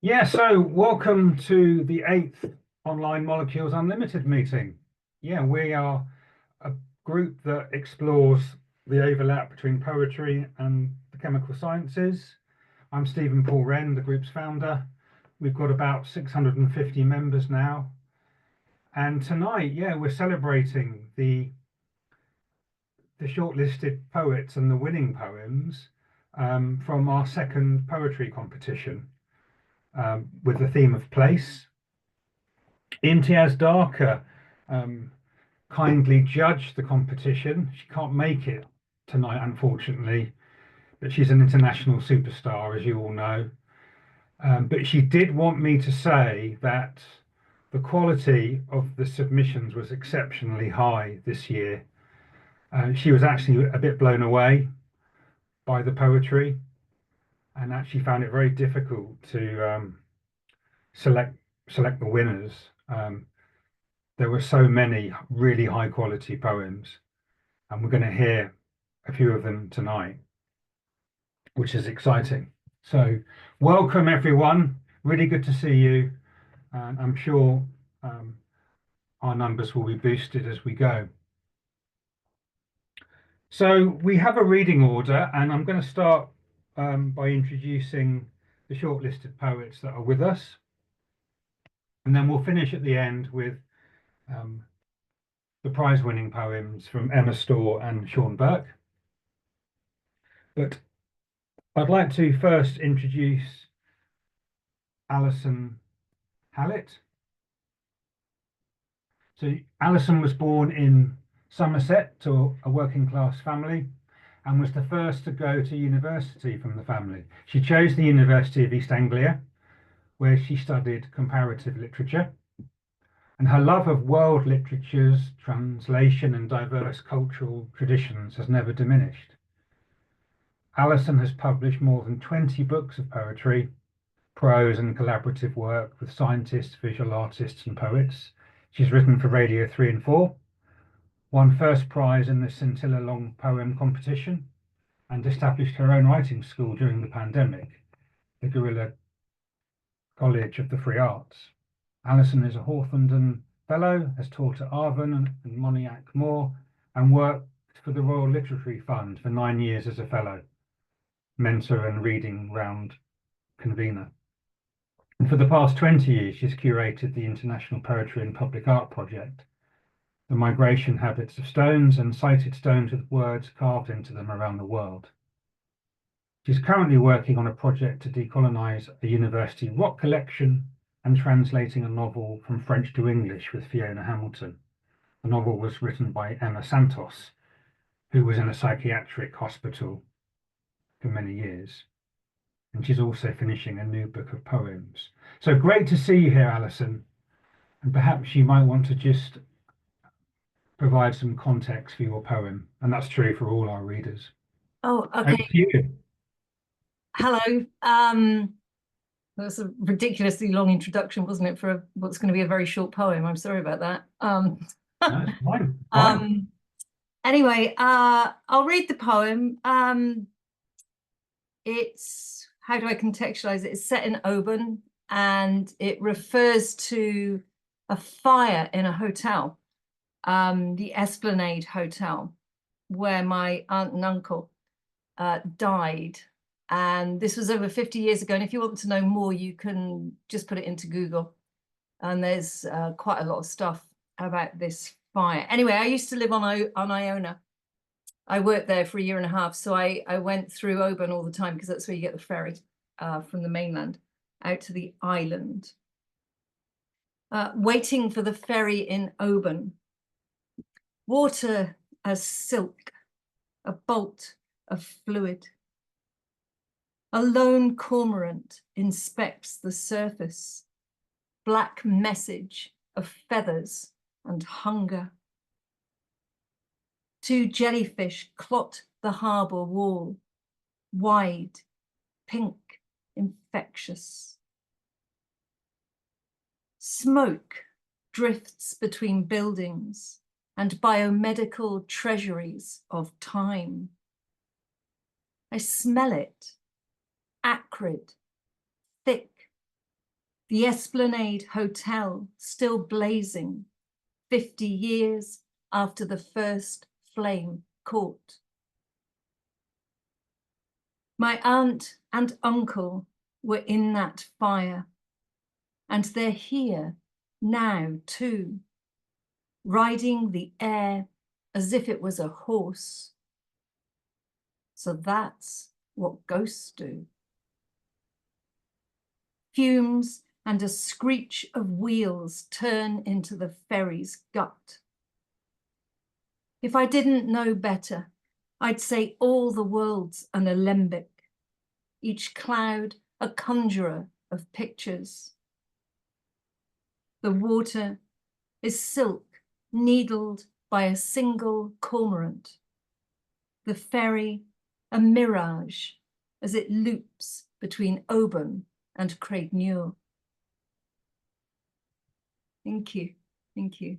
Yeah, so welcome to the eighth online Molecules Unlimited meeting. Yeah, we are a group that explores the overlap between poetry and the chemical sciences. I'm Stephen Paul Wren, the group's founder. We've got about 650 members now. And tonight, yeah, we're celebrating the shortlisted poets and the winning poems from our second poetry competition with the theme of place. Imtiaz Dharker kindly judged the competition. She can't make it tonight, unfortunately, but she's an international superstar, as you all know. But she did want me to say that the quality of the submissions was exceptionally high this year. She was actually a bit blown away by the poetry and actually found it very difficult to select select the winners. There were so many really high quality poems, and we're going to hear a few of them tonight, which is exciting. So, welcome everyone. Really good to see you. And I'm sure um, our numbers will be boosted as we go. So, we have a reading order, and I'm going to start by introducing the shortlisted poets that are with us. And then we'll finish at the end with um, the prize winning poems from Emma Storr and Sean Burke. But I'd like to first introduce Alison Hallett. So Alison was born in Somerset to a working class family and was the first to go to university from the family. She chose the University of East Anglia, where she studied comparative literature. And her love of world literatures, translation, and diverse cultural traditions has never diminished. Alison has published more than 20 books of poetry, prose and collaborative work with scientists, visual artists, and poets. She's written for Radio 3 and 4, won first prize in the Scintilla Long Poem Competition, and established her own writing school during the pandemic, the Guerrilla College of the Free Arts. Alison is a Hawthornden Fellow, has taught at Arvon and Moniac Moor, and worked for the Royal Literary Fund for 9 years as a Fellow, mentor and reading round convener. And for the past 20 years, she's curated the International Poetry and Public Art Project, the migration habits of stones and sighted stones with words carved into them around the world. She's currently working on a project to decolonize a university rock collection and translating a novel from French to English with Fiona Hamilton. The novel was written by Emma Santos, who was in a psychiatric hospital for many years. And she's also finishing a new book of poems. So great to see you here, Alison. And perhaps you might want to just provide some context for your poem. And that's true for all our readers. Oh, Over okay. to you. Hello. That was a ridiculously long introduction, wasn't it, for what's going to be a very short poem? I'm sorry about that. No, it's fine. Fine. Anyway, I'll read the poem. It's, how do I contextualize it? It's set in Oban, and it refers to a fire in a hotel, the Esplanade Hotel, where my aunt and uncle died. And this was over 50 years ago. And if you want to know more, you can just put it into Google. And there's quite a lot of stuff about this fire. Anyway, I used to live on Iona. I worked there for 1.5 years. So I went through Oban all the time because that's where you get the ferry from the mainland out to the island. Waiting for the ferry in Oban. Water as silk, a bolt of fluid. A lone cormorant inspects the surface, black message of feathers and hunger. 2 jellyfish clot the harbour wall, wide, pink, infectious. Smoke drifts between buildings and biomedical treasuries of time. I smell it. Acrid, thick, The Esplanade Hotel still blazing 50 years after the first flame caught. My aunt and uncle were in that fire, and they're here now too, riding the air as if it was a horse. So that's what ghosts do. Fumes and a screech of wheels turn into the ferry's gut. If I didn't know better, I'd say all the world's an alembic, each cloud a conjurer of pictures. The water is silk needled by a single cormorant. The ferry a mirage as it loops between Oban and Craigmuir. Thank you. Thank you.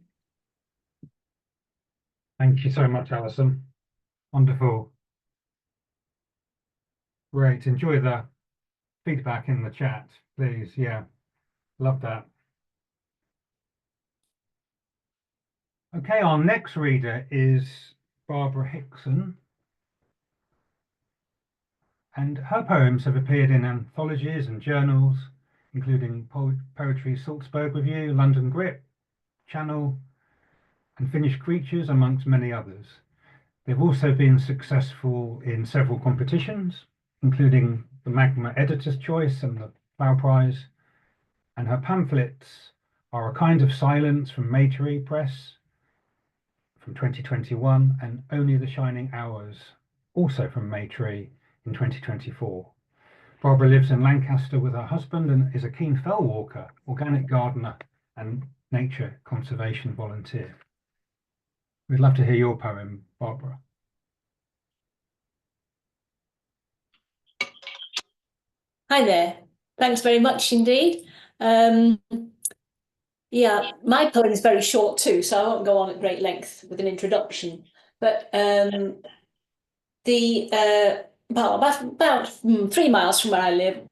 Thank you so much, Alison. Wonderful. Great. Enjoy the feedback in the chat, please. Yeah, love that. Okay, our next reader is Barbara Hickson. And her poems have appeared in anthologies and journals, including Poetry Salzburg Review, London Grip, Channel, and Finnish Creatures, amongst many others. They've also been successful in several competitions, including the Magma Editor's Choice and the Plough Prize. And her pamphlets are A Kind of Silence from Maytree Press from 2021, and Only the Shining Hours, also from Maytree in 2024. Barbara lives in Lancaster with her husband and is a keen fell walker, organic gardener, and nature conservation volunteer. We'd love to hear your poem, Barbara. Hi there. Thanks very much indeed. Yeah, my poem is very short too, so I won't go on at great length with an introduction. But about 3 miles from where I live,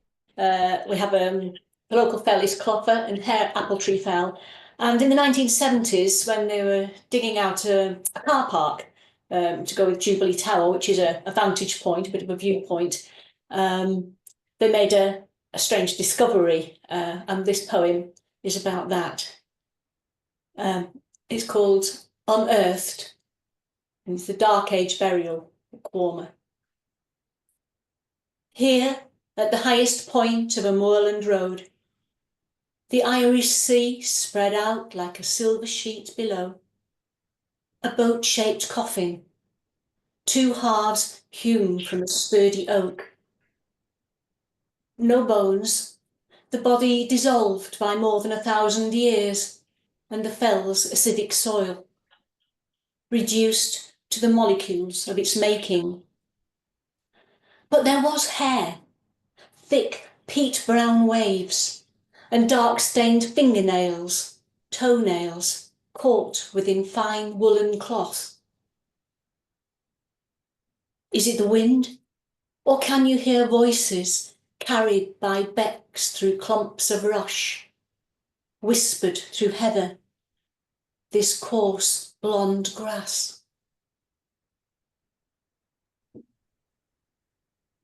we have the local fell is Clopper and Hare Apple Tree Fell. And in the 1970s, when they were digging out a car park to go with Jubilee Tower, which is a vantage point, a bit of a viewpoint, they made a strange discovery, and this poem is about that. It's called Unearthed, and it's the Dark Age burial at Quarmer. Here, at the highest point of a moorland road, the Irish Sea spread out like a silver sheet below, a boat-shaped coffin, 2 halves hewn from a sturdy oak. No bones, the body dissolved by more than 1,000 years, and the fell's acidic soil, reduced to the molecules of its making. But there was hair, thick peat-brown waves, and dark-stained fingernails, toenails, caught within fine woolen cloth. Is it the wind, or can you hear voices carried by becks through clumps of rush, whispered through heather, this coarse blonde grass?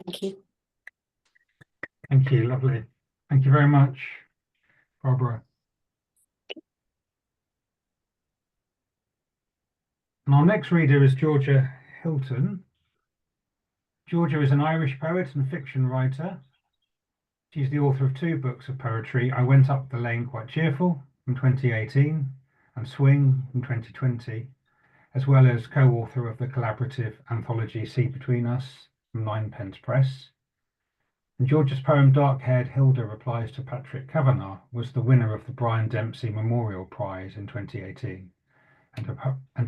Thank you. Thank you, lovely. Thank you very much, Barbara. And our next reader is Georgia Hilton. Georgia is an Irish poet and fiction writer. She's the author of 2 books of poetry, I Went Up the Lane Quite Cheerful from 2018 and Swing from 2020, as well as co-author of the collaborative anthology See Between Us from Ninepence Press. And Georgia's poem Dark-Haired Hilda Replies to Patrick Kavanagh was the winner of the Brian Dempsey Memorial Prize in 2018. And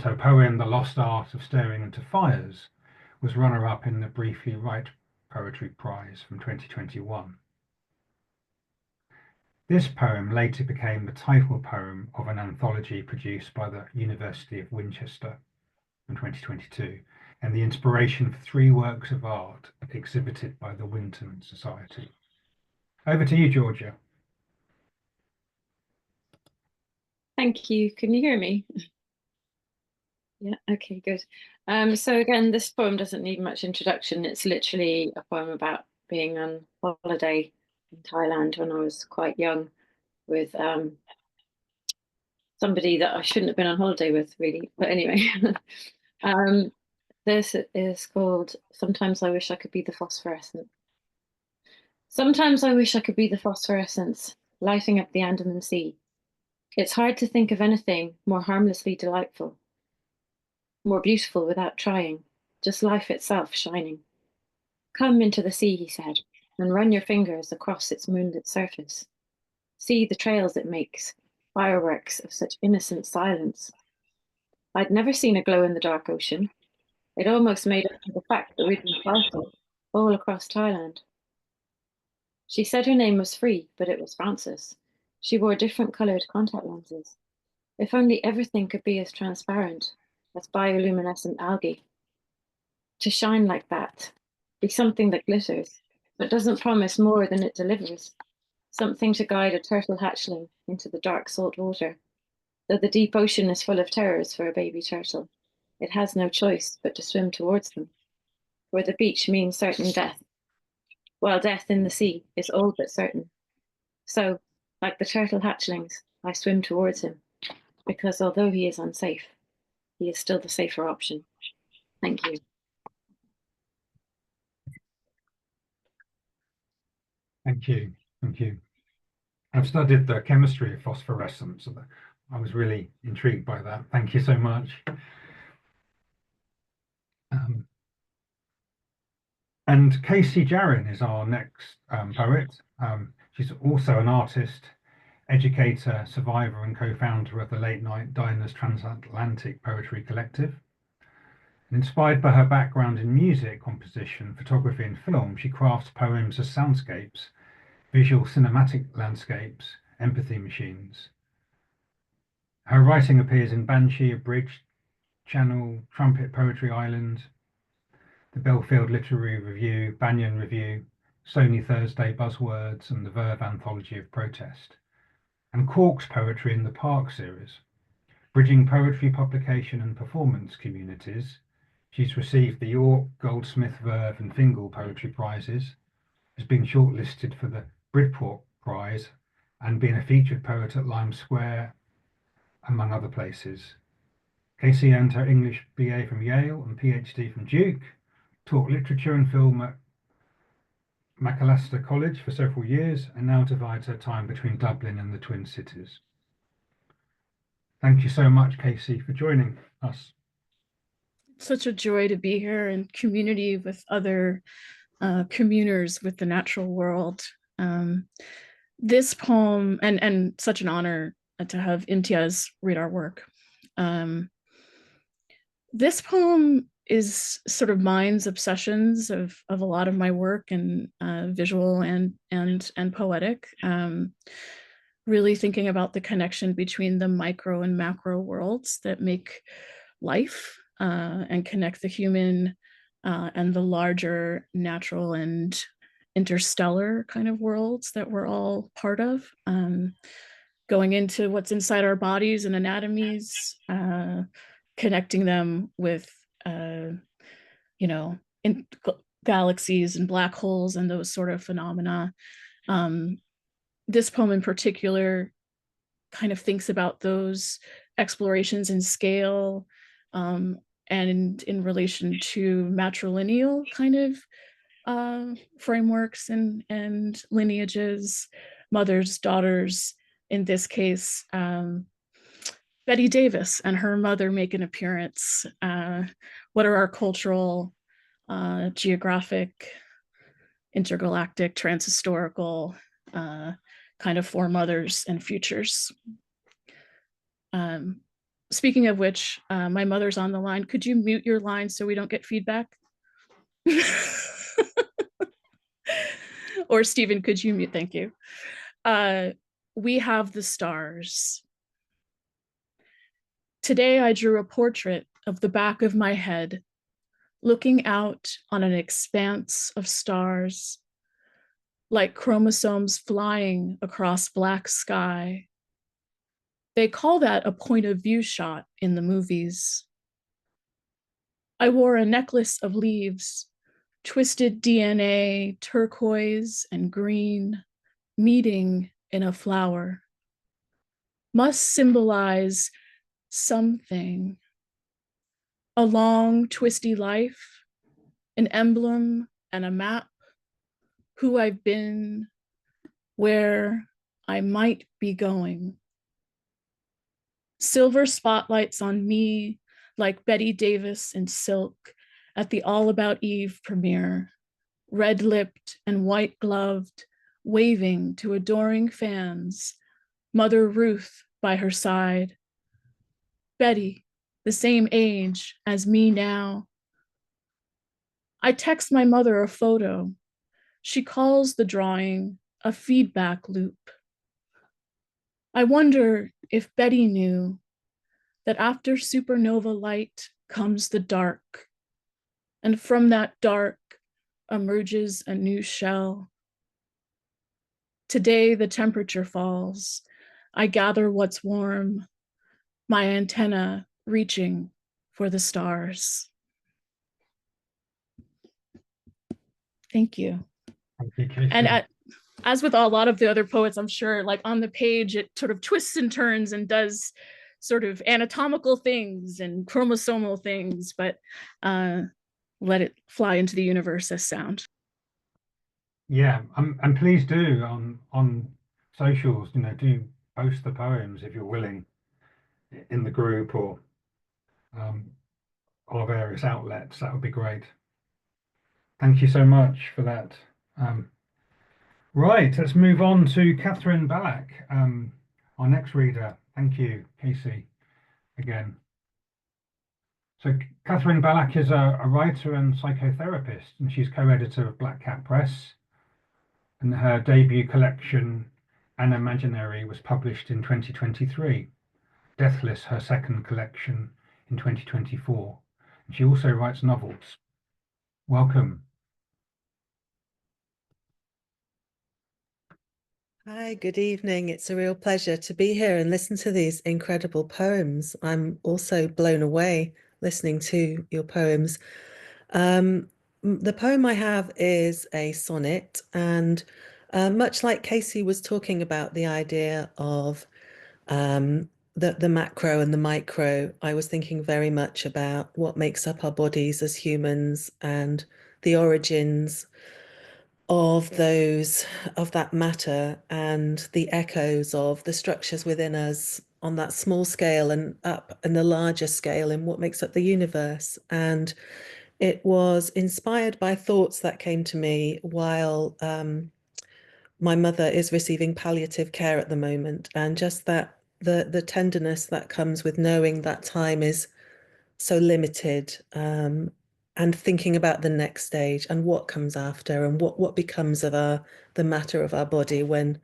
her poem The Lost Art of Staring into Fires was runner-up in the Briefly Write Poetry Prize from 2021. This poem later became the title poem of an anthology produced by the University of Winchester in 2022, and the inspiration for 3 works of art exhibited by the Winton Society. Over to you, Georgia. Thank you. Can you hear me? Yeah, okay, good. So again, this poem doesn't need much introduction. It's literally a poem about being on holiday in Thailand when I was quite young with somebody that I shouldn't have been on holiday with, really. But anyway, this is called Sometimes I Wish I Could Be the Phosphorescent. Sometimes I wish I could be the phosphorescence, lighting up the Andaman Sea. It's hard to think of anything more harmlessly delightful, more beautiful without trying, just life itself shining. Come into the sea, he said, and run your fingers across its moonlit surface. See the trails it makes, fireworks of such innocent silence. I'd never seen a glow in the dark ocean. It almost made up for the fact that we'd been sparkling all across Thailand. She said her name was Free, but it was Frances. She wore different coloured contact lenses. If only everything could be as transparent as bioluminescent algae. To shine like that, be something that glitters, but doesn't promise more than it delivers. Something to guide a turtle hatchling into the dark salt water. Though the deep ocean is full of terrors for a baby turtle, it has no choice but to swim towards them, where the beach means certain death, while death in the sea is all but certain. So, like the turtle hatchlings, I swim towards him, because although he is unsafe, he is still the safer option. Thank you. Thank you. Thank you. I've studied the chemistry of phosphorescence. And I was really intrigued by that. Thank you so much. And Casey Jarrin is our next poet. She's also an artist, educator, survivor, and co-founder of the Late Night Diners Transatlantic Poetry Collective. Inspired by her background in music composition, photography, and film, she crafts poems as soundscapes, visual cinematic landscapes, empathy machines. Her writing appears in Banshee, Abridged, Channel, Trumpet Poetry Island, the Belfield Literary Review, Banyan Review, Sony Thursday Buzzwords, and the Verve Anthology of Protest, and Cork's poetry in the Park series. Bridging poetry publication and performance communities, she's received the York, Goldsmith, Verve, and Fingal Poetry Prizes, has been shortlisted for the Bridport Prize, and been a featured poet at Lime Square, among other places. Casey earned her English BA from Yale and PhD from Duke, taught literature and film at Macalester College for several years, and now divides her time between Dublin and the Twin Cities. Thank you so much, Casey, for joining us. Such a joy to be here in community with other communers with the natural world. This poem, and such an honor to have Imtiaz read our work. This poem is sort of mind's obsessions of a lot of my work, and visual and poetic. Really thinking about the connection between the micro and macro worlds that make life, and connect the human and the larger natural and interstellar kind of worlds that we're all part of. Going into what's inside our bodies and anatomies, connecting them with, in galaxies and black holes and those sort of phenomena. This poem in particular kind of thinks about those explorations in scale, and in relation to matrilineal kind of frameworks and lineages, mothers, daughters. In this case, Betty Davis and her mother make an appearance. What are our cultural, geographic, intergalactic, transhistorical kind of foremothers and futures? Speaking of which, my mother's on the line. Could you mute your line so we don't get feedback? Or Stephen, could you mute? Thank you. We have the stars. Today I drew a portrait of the back of my head, looking out on an expanse of stars, like chromosomes flying across black sky. They call that a point of view shot in the movies. I wore a necklace of leaves, twisted DNA, turquoise and green, meeting in a flower. Must symbolize something. A long, twisty life, an emblem and a map, who I've been, where I might be going. Silver spotlights on me, like Betty Davis in Silk at the All About Eve premiere, red-lipped and white-gloved, waving to adoring fans, Mother Ruth by her side. Betty, the same age as me now. I text my mother a photo. She calls the drawing a feedback loop. I wonder if Betty knew that after supernova light comes the dark, and from that dark emerges a new shell. Today the temperature falls. I gather what's warm, my antenna reaching for the stars. Thank you. Thank you, Casey. And as with a lot of the other poets, I'm sure, like on the page, it sort of twists and turns and does sort of anatomical things and chromosomal things, but let it fly into the universe as sound. Yeah, and please do on socials, do post the poems if you're willing in the group or our various outlets. That would be great. Thank you so much for that. Right, let's move on to Catherine Ballack, our next reader. Thank you, Casey, again. So Catherine Ballack is a writer and psychotherapist, and she's co-editor of Black Cat Press. And her debut collection, An Imaginary, was published in 2023. Deathless, her second collection, in 2024. And she also writes novels. Welcome. Hi, good evening. It's a real pleasure to be here and listen to these incredible poems. I'm also blown away listening to your poems. The poem I have is a sonnet, and much like Casey was talking about the idea of the macro and the micro, I was thinking very much about what makes up our bodies as humans and the origins of that matter and the echoes of the structures within us on that small scale and up in the larger scale in what makes up the universe. And it was inspired by thoughts that came to me while my mother is receiving palliative care at the moment, and just that the tenderness that comes with knowing that time is so limited, and thinking about the next stage and what comes after and what becomes of the matter of our body when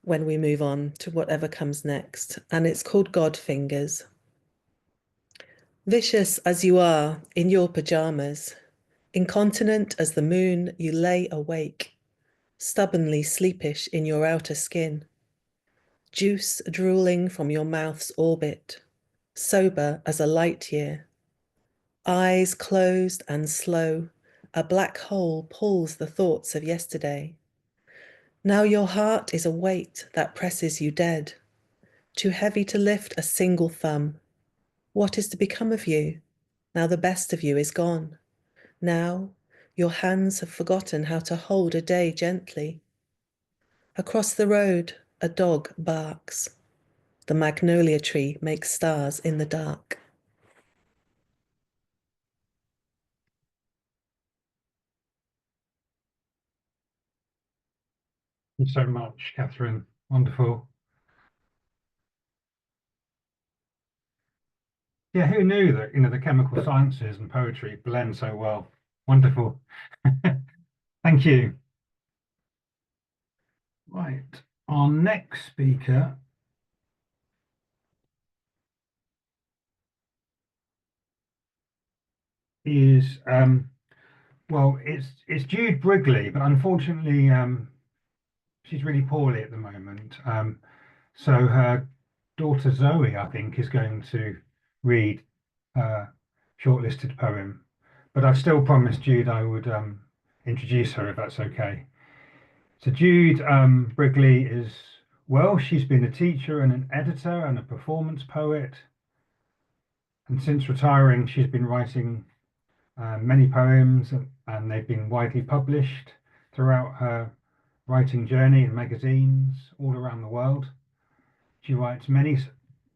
we move on to whatever comes next. And it's called God Fingers. Vicious as you are in your pajamas, incontinent as the moon, you lay awake, stubbornly sleepish in your outer skin, juice drooling from your mouth's orbit, sober as a light year. Eyes closed and slow, a black hole pulls the thoughts of yesterday. Now your heart is a weight that presses you dead, too heavy to lift a single thumb. What is to become of you? Now the best of you is gone. Now your hands have forgotten how to hold a day gently. Across the road, a dog barks. The magnolia tree makes stars in the dark. Thank you so much, Catherine. Wonderful. Yeah, who knew that the chemical sciences and poetry blend so well? Wonderful. Thank you. Right, our next speaker is well, it's Jude Brigley, but unfortunately she's really poorly at the moment. So her daughter Zoe, I think, is going to read a shortlisted poem, but I still promised Jude I would introduce her if that's okay. So Jude Brigley is, well, she's been a teacher and an editor and a performance poet. And since retiring, she's been writing many poems, and they've been widely published throughout her writing journey in magazines all around the world. She writes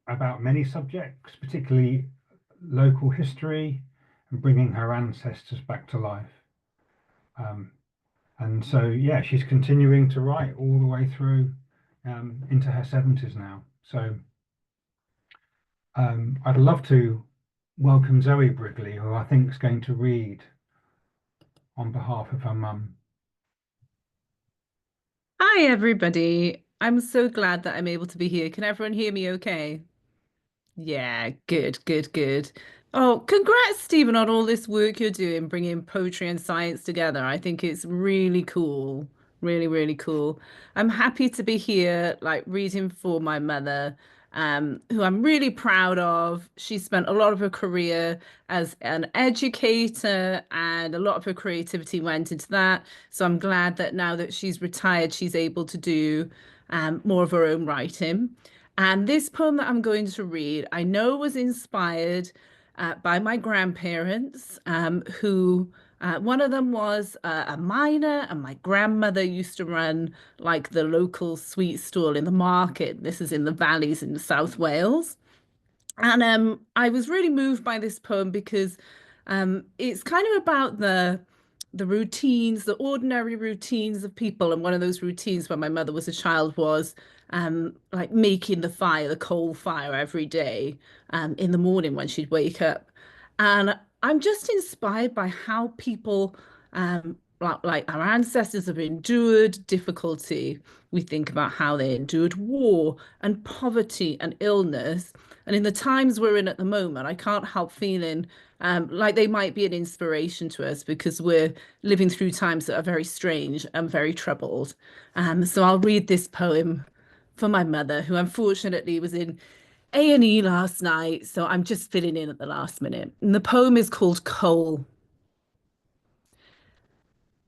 about many subjects, particularly local history and bringing her ancestors back to life. And so, yeah, she's continuing to write all the way through into her 70s now. So I'd love to welcome Zoe Brigley, who I think is going to read on behalf of her mum. Hi, everybody. I'm so glad that I'm able to be here. Can everyone hear me okay? Yeah, good, good, good. Oh, congrats, Stephen, on all this work you're doing, bringing poetry and science together. I think it's really cool. Really, really cool. I'm happy to be here, like reading for my mother, who I'm really proud of. She spent a lot of her career as an educator, and a lot of her creativity went into that. So I'm glad that now that she's retired, she's able to do more of her own writing. And this poem that I'm going to read, I know was inspired by my grandparents, who one of them was a miner, and my grandmother used to run like the local sweet stall in the market. This is in the valleys in South Wales. And I was really moved by this poem because it's kind of about the routines, the ordinary routines of people. And one of those routines when my mother was a child was like making the fire, the coal fire every day in the morning when she'd wake up. And I'm just inspired by how people like our ancestors have endured difficulty. We think about how they endured war and poverty and illness. And in the times we're in at the moment, I can't help feeling like they might be an inspiration to us, because we're living through times that are very strange and very troubled. So I'll read this poem for my mother, who unfortunately was in A&E last night, so I'm just filling in at the last minute. And the poem is called Coal.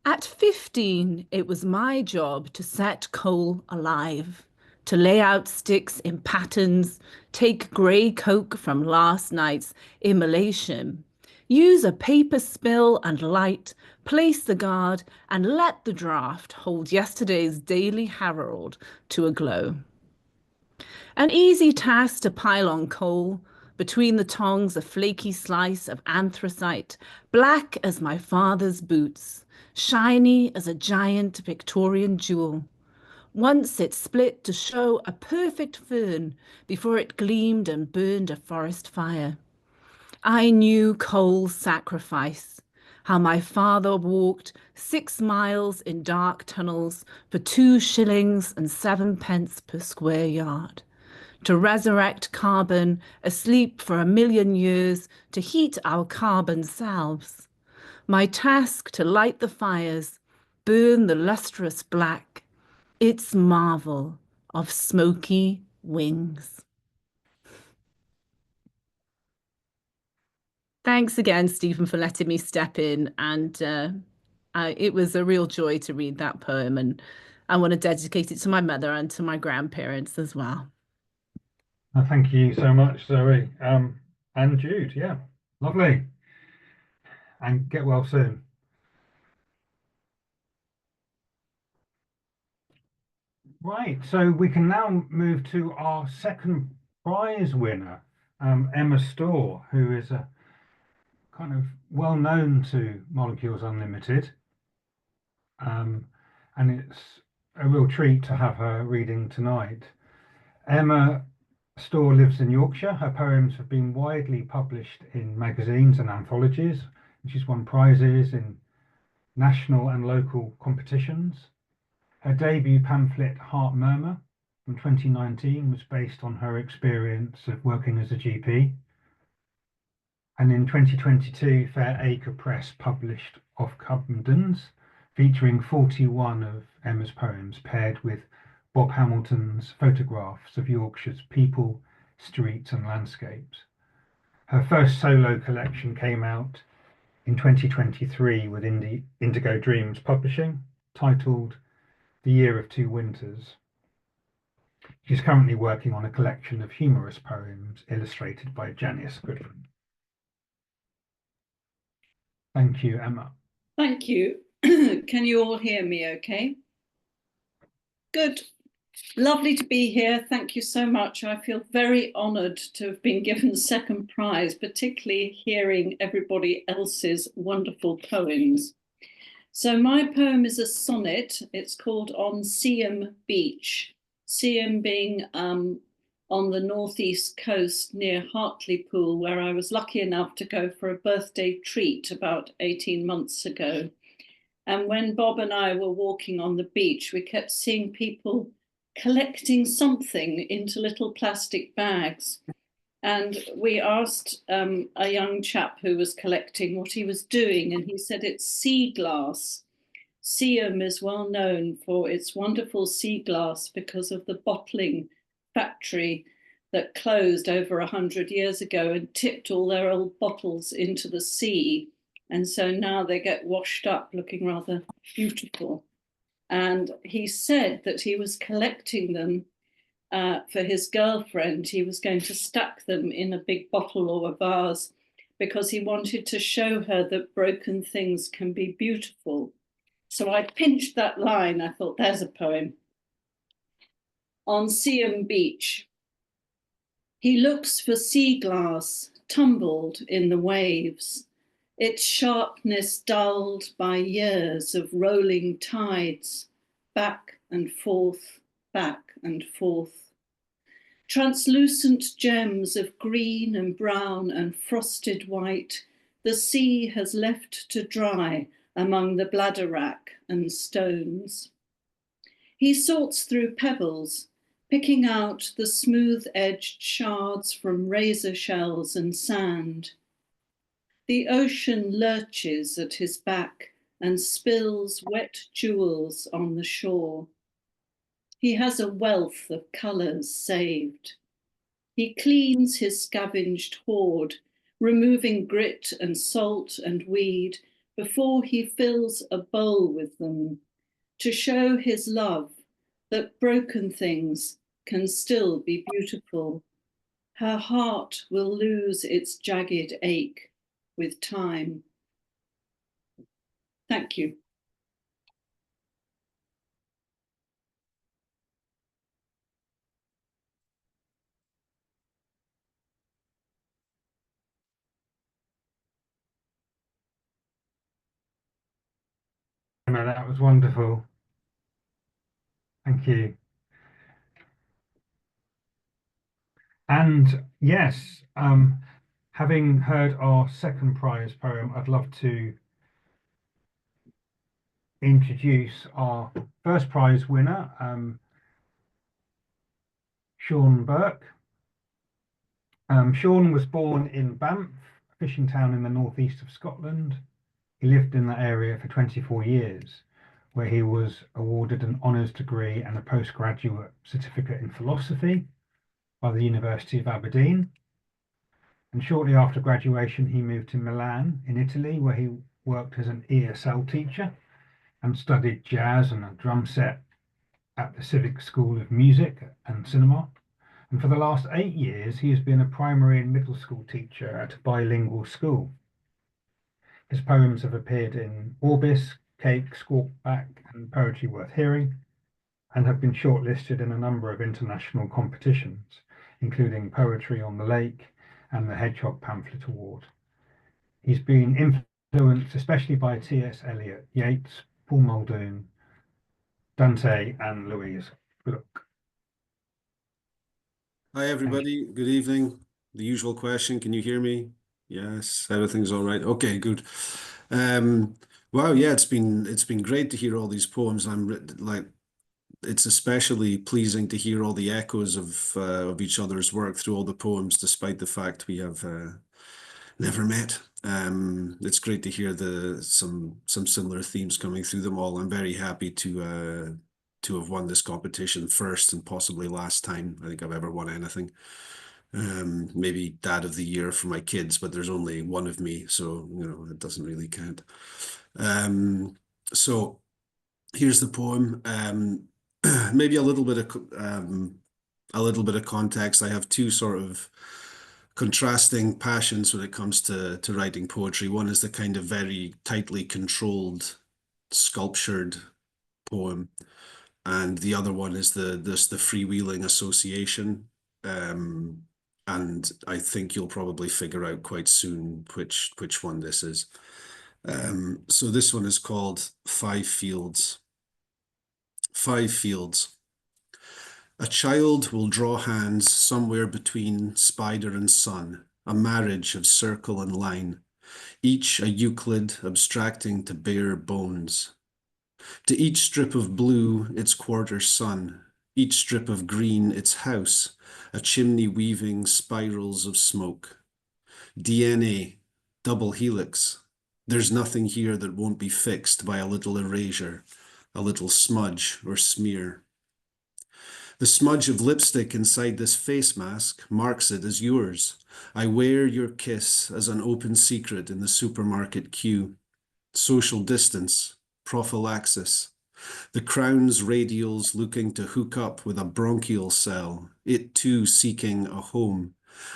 At 15, it was my job to set coal alive, to lay out sticks in patterns, take grey coke from last night's immolation, use a paper spill and light, place the guard, and let the draft hold yesterday's Daily Herald to a glow. An easy task to pile on coal, between the tongs a flaky slice of anthracite, black as my father's boots, shiny as a giant Victorian jewel. Once it split to show a perfect fern before it gleamed and burned a forest fire. I knew coal's sacrifice, how my father walked 6 miles in dark tunnels for 2 shillings and 7 pence per square yard, to resurrect carbon asleep for 1,000,000 years to heat our carbon selves. My task to light the fires, burn the lustrous black, its marvel of smoky wings. Thanks again, Stephen, for letting me step in. And it was a real joy to read that poem. And I want to dedicate it to my mother and to my grandparents as well. Thank you so much, Zoe. And Jude, yeah, lovely. And get well soon. Right, so we can now move to our second prize winner, Emma Storr, who is a kind of well known to Molecules Unlimited. And it's a real treat to have her reading tonight. Emma Storr lives in Yorkshire. Her poems have been widely published in magazines and anthologies, and she's won prizes in national and local competitions. Her debut pamphlet, Heart Murmur, from 2019, was based on her experience of working as a GP. And in 2022, Fair Acre Press published Off Cubdens, featuring 41 of Emma's poems paired with Bob Hamilton's photographs of Yorkshire's people, streets and landscapes. Her first solo collection came out in 2023 with Indigo Dreams Publishing, titled The Year of Two Winters. She's currently working on a collection of humorous poems illustrated by Janice Goodwin. Thank you, Emma. Thank you. Can you all hear me okay? Good. Lovely to be here. Thank you so much. I feel very honoured to have been given second prize, particularly hearing everybody else's wonderful poems. So my poem is a sonnet. It's called On Seaham Beach. Seaham being on the northeast coast near Hartlepool, where I was lucky enough to go for a birthday treat about 18 months ago. And when Bob and I were walking on the beach, we kept seeing people collecting something into little plastic bags. And we asked a young chap who was collecting what he was doing, and he said it's sea glass. Seaham is well known for its wonderful sea glass because of the bottling factory that closed over 100 years ago and tipped all their old bottles into the sea. And so now they get washed up looking rather beautiful. And he said that he was collecting them for his girlfriend. He was going to stack them in a big bottle or a vase because he wanted to show her that broken things can be beautiful. So I pinched that line. I thought, there's a poem. On Seaham Beach. He looks for sea glass tumbled in the waves, its sharpness dulled by years of rolling tides, back and forth, back and forth. Translucent gems of green and brown and frosted white, the sea has left to dry among the bladderwrack and stones. He sorts through pebbles, picking out the smooth-edged shards from razor shells and sand. The ocean lurches at his back and spills wet jewels on the shore. He has a wealth of colours saved. He cleans his scavenged hoard, removing grit and salt and weed before he fills a bowl with them, to show his love that broken things can still be beautiful. Her heart will lose its jagged ache with time. Thank you. Emma, that was wonderful. Thank you. And yes, having heard our second prize poem, I'd love to introduce our first prize winner, Sean Burke. Sean was born in Banff, a fishing town in the northeast of Scotland. He lived in that area for 24 years, where he was awarded an honours degree and a postgraduate certificate in philosophy by the University of Aberdeen. And shortly after graduation, he moved to Milan in Italy, where he worked as an ESL teacher and studied jazz and a drum set at the Civic School of Music and Cinema. And for the last 8 years, he has been a primary and middle school teacher at a bilingual school. His poems have appeared in Orbis, Cake, Squawkback, and Poetry Worth Hearing, and have been shortlisted in a number of international competitions, including Poetry on the Lake and the Hedgehog Pamphlet Award. He's been influenced especially by T.S. Eliot, Yeats, Paul Muldoon, Dante, and Louise Gluck. Hi, everybody. Good evening. The usual question, can you hear me? Yes, everything's all right. Okay, good. Wow, yeah, it's been great to hear all these poems. It's especially pleasing to hear all the echoes of each other's work through all the poems, despite the fact we have never met. It's great to hear some similar themes coming through them all. I'm very happy to to have won this competition first and possibly last time I think I've ever won anything. Maybe Dad of the Year for my kids, but there's only one of me, so you know it doesn't really count. So here's the poem. Maybe a little bit of context. I have two sort of contrasting passions when it comes to writing poetry. One is the kind of very tightly controlled, sculptured poem, and the other one is the freewheeling association. And I think you'll probably figure out quite soon which one this is. So this one is called 5 Fields. 5 fields. A child will draw hands somewhere between spider and sun, a marriage of circle and line, each a Euclid abstracting to bare bones. To each strip of blue its quarter sun, each strip of green its house, a chimney weaving spirals of smoke. DNA, double helix. There's nothing here that won't be fixed by a little erasure, a little smudge or smear. The smudge of lipstick inside this face mask marks it as yours. I wear your kiss as an open secret in the supermarket queue. Social distance, prophylaxis. The crown's radials looking to hook up with a bronchial cell, it too seeking a home,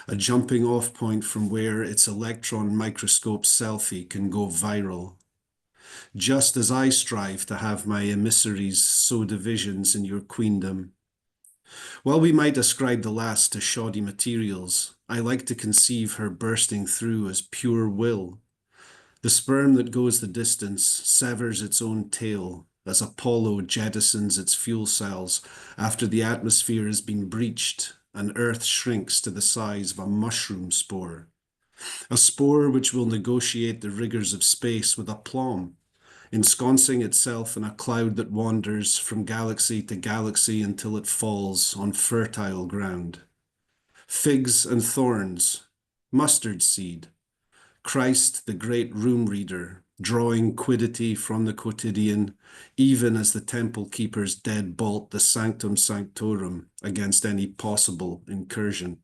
a jumping off point from where its electron microscope selfie can go viral. Just as I strive to have my emissaries sow divisions in your queendom. While we might ascribe the last to shoddy materials, I like to conceive her bursting through as pure will. The sperm that goes the distance severs its own tail as Apollo jettisons its fuel cells after the atmosphere has been breached and Earth shrinks to the size of a mushroom spore. A spore which will negotiate the rigors of space with aplomb, ensconcing itself in a cloud that wanders from galaxy to galaxy until it falls on fertile ground. Figs and thorns, mustard seed, Christ, the great room reader, drawing quiddity from the quotidian, even as the temple keepers deadbolt the sanctum sanctorum against any possible incursion.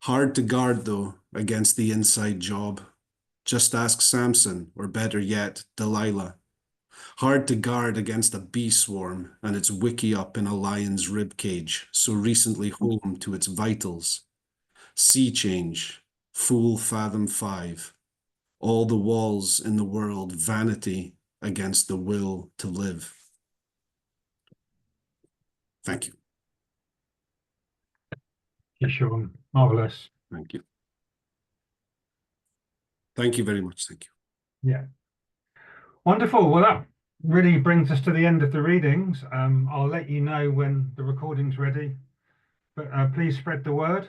Hard to guard, though, against the inside job. Just ask Samson, or better yet, Delilah. Hard to guard against a bee swarm and its wiki up in a lion's ribcage, so recently home to its vitals. Sea change, full fathom 5. All the walls in the world vanity against the will to live. Thank you. Yeah, Sean. Marvelous. Thank you. Thank you very much. Thank you. Yeah. Wonderful. Well, that really brings us to the end of the readings. I'll let you know when the recording's ready, but please spread the word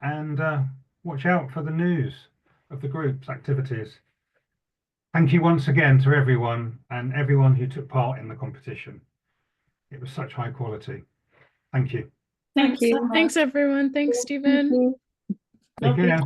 and watch out for the news of the group's activities. Thank you once again to everyone and everyone who took part in the competition. It was such high quality. Thank you. Thank you. Thanks, everyone. Thanks, Stephen. Take care.